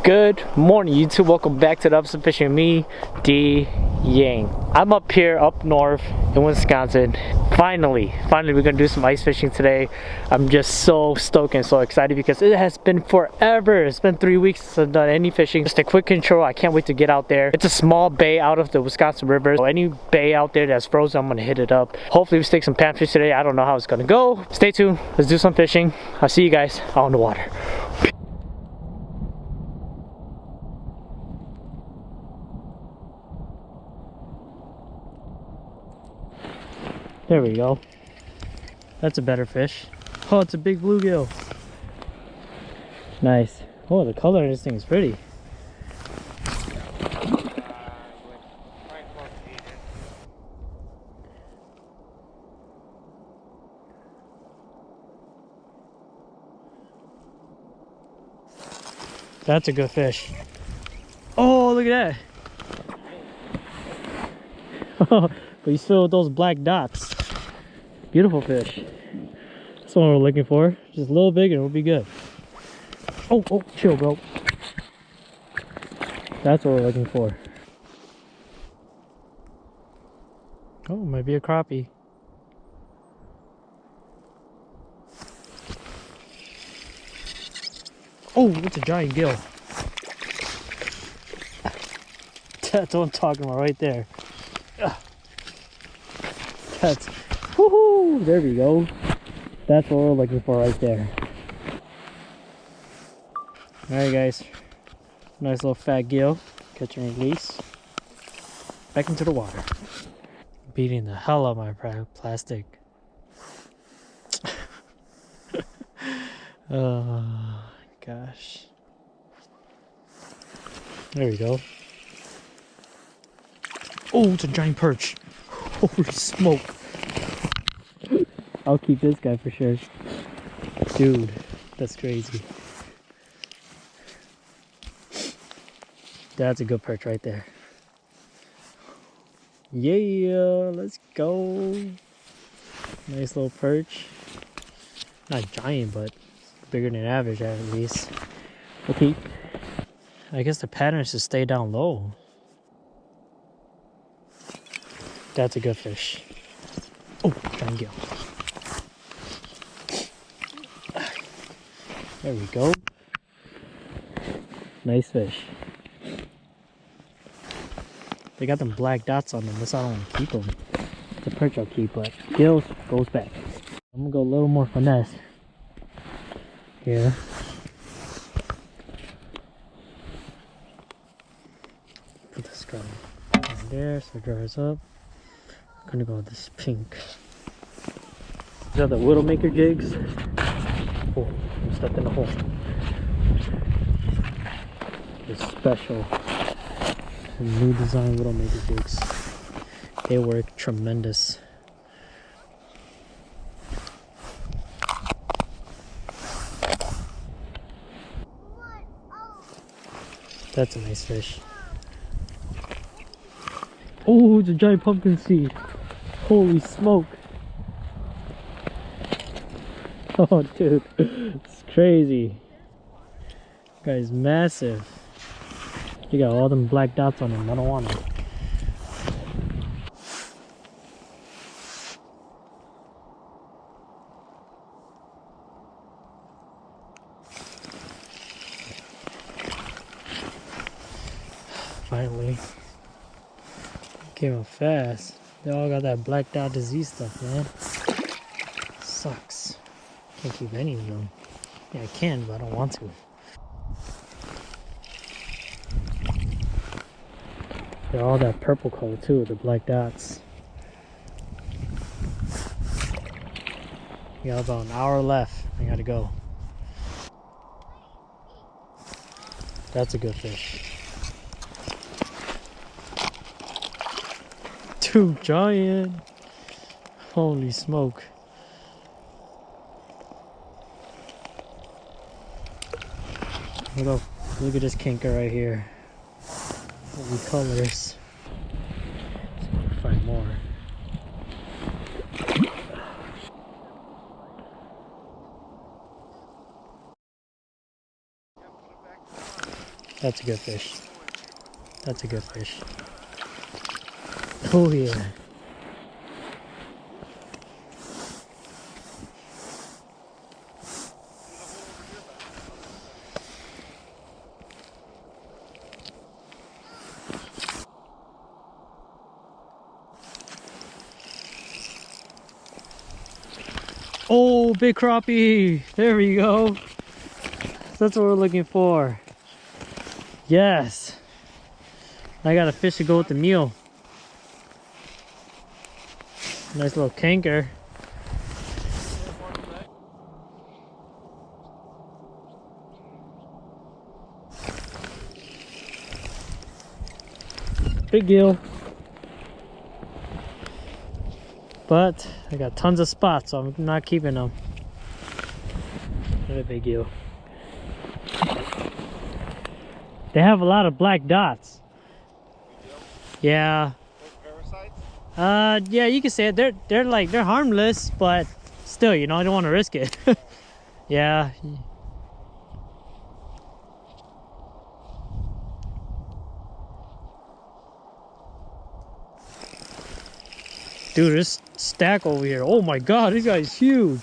Good morning, YouTube. Welcome back to the Upset Fishing with me, D Yang. I'm up here up north in Wisconsin. Finally we're gonna do some ice fishing today. I'm just so stoked and so excited because it has been forever. It's been 3 weeks since I've done any fishing. Just a quick intro. I can't wait to get out there. It's a small bay out of the Wisconsin River. So any bay out there that's frozen, I'm gonna hit it up. Hopefully we stick some panfish today. I don't know how it's gonna go. Stay tuned. Let's do some fishing. I'll see you guys out on the water. There we go. That's a better fish. Oh, it's a big bluegill. Nice. Oh, the color of this thing is pretty. That's a good fish. Oh, look at that. But he's filled with those black dots. Beautiful fish. That's what we're looking for. Just a little bigger, it'll be good. Oh, chill, bro. That's what we're looking for. Oh, might be a crappie. Oh, it's a giant gill. That's what I'm talking about right there. That's, woohoo! There we go. That's what we're looking for right there. Alright guys, nice little fat gill, catch and release. Back into the water. Beating the hell out of my plastic. Oh gosh. There we go. Oh, it's a giant perch. Holy smoke. I'll keep this guy for sure. Dude, that's crazy. That's a good perch right there. Yeah, let's go. Nice little perch. Not giant, but bigger than average at least. Okay. I guess the pattern is to stay down low. That's a good fish. Oh, giant gill. There we go. Nice fish. They got them black dots on them. That's why I don't want to keep them. The perch I'll keep, but gills goes back. I'm gonna go a little more finesse here. Put this guy right there so it dries up. I'm gonna go with this pink. These are the Widowmaker jigs. Oh, I'm stuck in the hole. This special new design Widowmaker jigs. They work tremendous. That's a nice fish. Oh, it's a giant pumpkin seed. Holy smoke. Oh, dude. It's crazy. This guy's massive. You got all them black dots on him. I don't want them. Finally. Came up fast. They all got that black dot disease stuff, man. Sucks. Can't keep any of them. Yeah, I can, but I don't want to. They're all that purple color too, the black dots. We got about an hour left. I gotta go. That's a good fish. Dude, giant. Holy smoke. Look at this kinker right here. Holy colors. Let's find more. That's a good fish. That's a good fish. Oh yeah. Oh, big crappie! There we go. That's what we're looking for. Yes. I got a fish to go with the meal. Nice little canker. Big gill. But I got tons of spots, so I'm not keeping them. What a big gill. They have a lot of black dots. Yeah. Parasites? Yeah, you can say it. They're harmless, but still, you know, I don't want to risk it. Yeah. Dude, this stack over here. Oh my god, this guy's huge.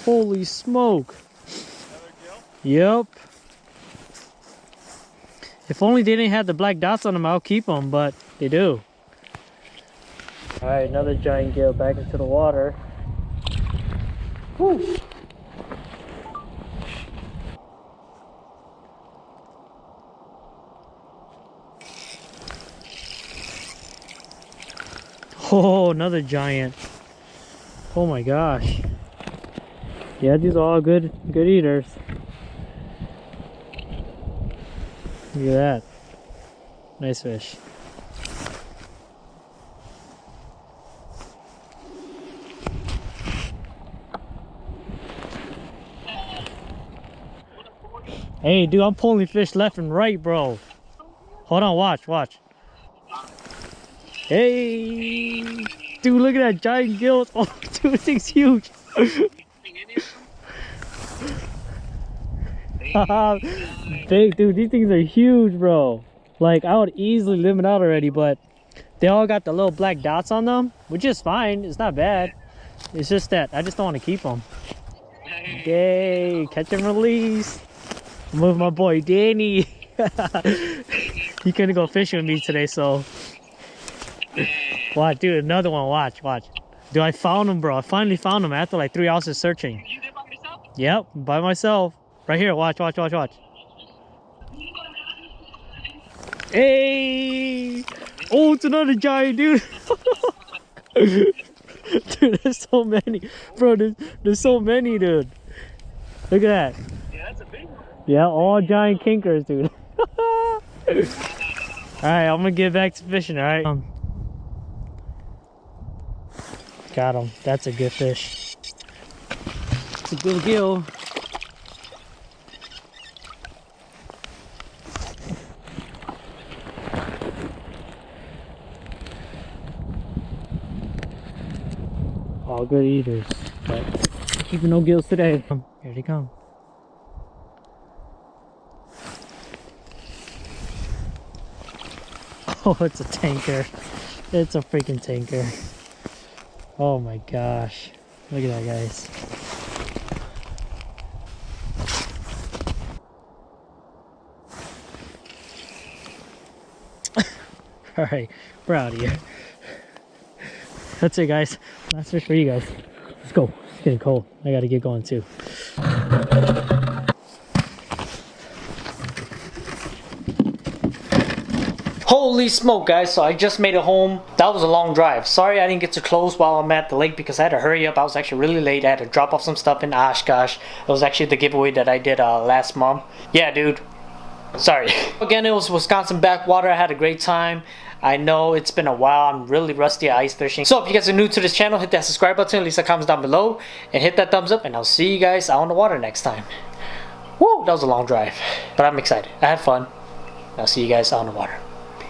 Holy smoke. Yep. If only they didn't have the black dots on them, I'll keep them, but they do. Alright, another giant gill back into the water. Woo. Oh, another giant. Oh my gosh. Yeah, these are all good eaters. Look at that. Nice fish. Hey, dude, I'm pulling fish left and right, bro. Hold on, watch. Hey, dude, look at that giant gill. Oh, dude, this thing's huge. Big, dude, these things are huge, bro. Like, I would easily limit out already, but they all got the little black dots on them, which is fine. It's not bad. It's just that I just don't want to keep them. Yay, catch and release. I'm with my boy Danny. He couldn't go fishing with me today, so. Watch, dude, another one. Watch. Dude, I found him, bro. I finally found him after like 3 hours of searching. You did by yourself? Yep, by myself. Right here, watch. Hey! Oh, it's another giant, dude. Dude, there's so many. Bro, there's so many, dude. Look at that. Yeah, that's a big one. Yeah, all giant kinkers, dude. Alright, I'm gonna get back to fishing, alright? Got him. That's a good fish. It's a good gill. All good eaters, but keeping no gills today. Here they come. Oh, it's a tanker. It's a freaking tanker. Oh my gosh. Look at that, guys. Alright, we're out of here. That's it, guys. Last fish for you guys. Let's go. It's getting cold. I gotta get going too. Holy smoke, guys. So I just made it home. That was a long drive. Sorry I didn't get to close while I'm at the lake because I had to hurry up. I was actually really late. I had to drop off some stuff in Oshkosh. It was actually the giveaway that I did last month. Yeah, dude. Sorry. Again, it was Wisconsin backwater. I had a great time. I know it's been a while. I'm really rusty at ice fishing. So if you guys are new to this channel, hit that subscribe button, leave some comments down below, and hit that thumbs up, and I'll see you guys out on the water next time. Woo, that was a long drive, but I'm excited. I had fun. I'll see you guys out on the water.